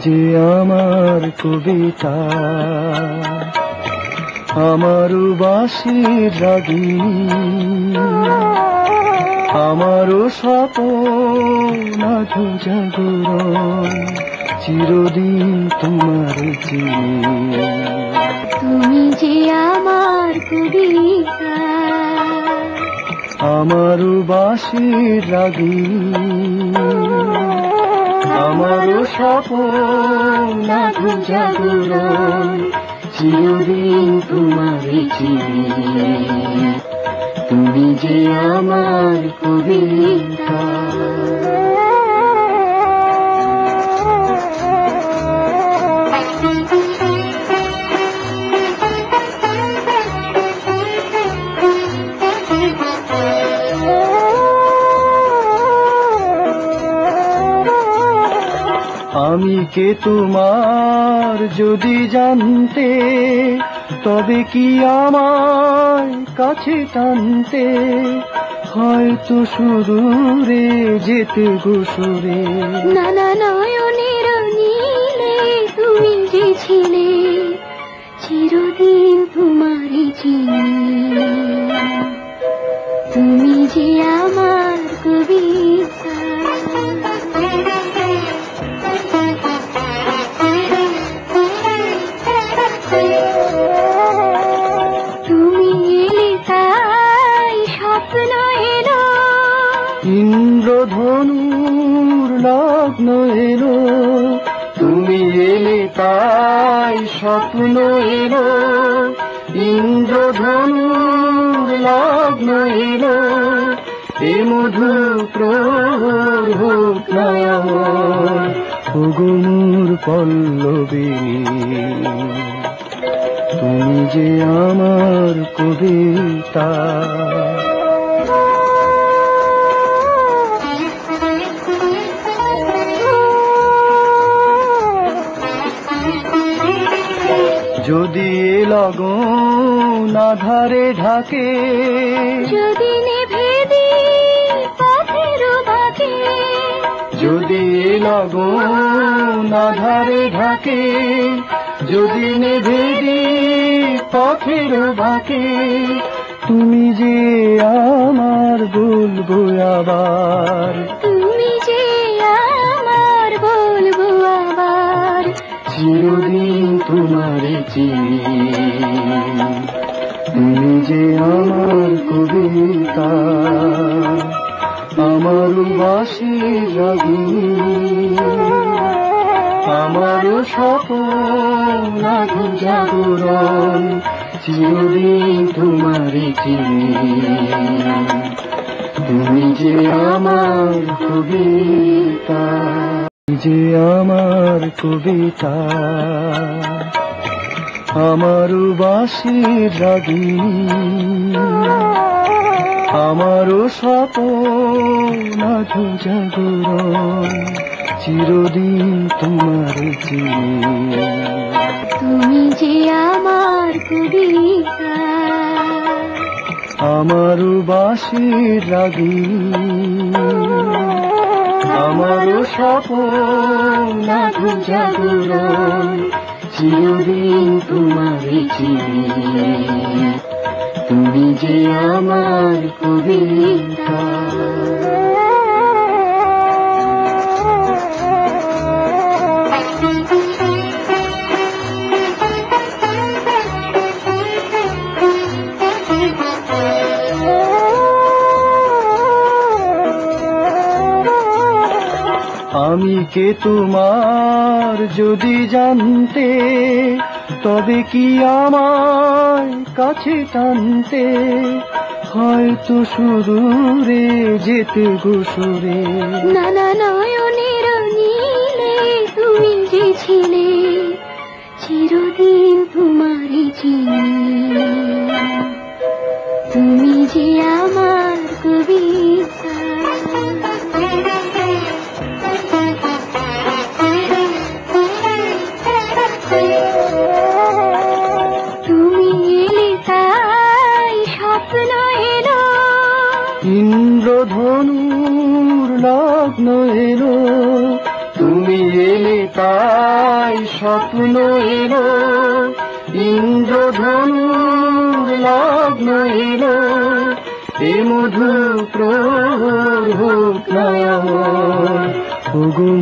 যে আমার কবিতা, আমার বাঁশির রাগিনী, আমারও স্বপ্ন আধো জাগরণ, চিরদিন তোমার চিনি। তুমি যে আমার কবিতা, আমার বাঁশির রাগিনী, আমারও স্বপ্ন আধো জাগরণ, চিরদিন তোমার চিনি। তুমি যে আমার কবিতা। আমি কে তোমার যদি জানতে, তবে কি আমায় কাছে টানতে, হয়তো সুদূরে যেতে গোসরে। নানা নয়নের নীলে তুমি যে ছিলে, চিরদিন তোমারই চিনি। তুমি যে আমার কবিতা, তুমি এলে তাই স্বপ্ন এলো, ইন্দ্রধনুর লগ্ন এলো। তুমি এলে তাই স্বপ্ন এলো, ইন্দ্রধনুর লগ্ন এলো। এ মধু প্রহর হোক না আমার, ওগো মোর পল্লবিনী। তুমি যে আমার কবিতা। যদি এ লগন আধারে ঢাকে, যদি নেভে দিই পথের বাঁকে, যদি এ লগন আধারে ঢাকে, যদি নেভে দিই পথের বাঁকে, তুমি যে আমার বলবো আবার। তুমি যে আমার বলবো আবার, চিরদিন তোমারে চিনি। তুমি যে আমার কবিতা, আমার বাঁশির রাগিনী, আমারও স্বপ্ন আধো জাগরণ, চিরদিন তোমারে চিনি। তুমি যে আমার কবিতা, যে আমার কবিতা, আমার বাঁশির রাগিনী, আমারও স্বপ্ন আধো জাগরণ, চিরদিন তোমার চিনি। তুমি যে আমার কবিতা, আমার বাঁশির রাগিনী, আমারও স্বপ্ন আধো জাগরণ, চিরদিন তোমার চিনি। তুমি যে আমার কবিতা। আমি কে তোমার যদি জানতে, তবে কি আমায় কাছে টানতে, হয়তো সুদূরে যেতে গোসরে। নানা নয়নের নীলে তুমি যে ছিলে, চিরদিন তোমারই চিনি। তুমি যে আমার কবিতা, তুমি এলে তাই স্বপ্ন এলো, ইন্দ্রধনুর লগ্ন এলো। তুমি এলে তাই তাই স্বপ্ন এলো ইন্দ্রধনুর লগ্ন এলো এ মধু প্রহর হোক না আমার। ওগো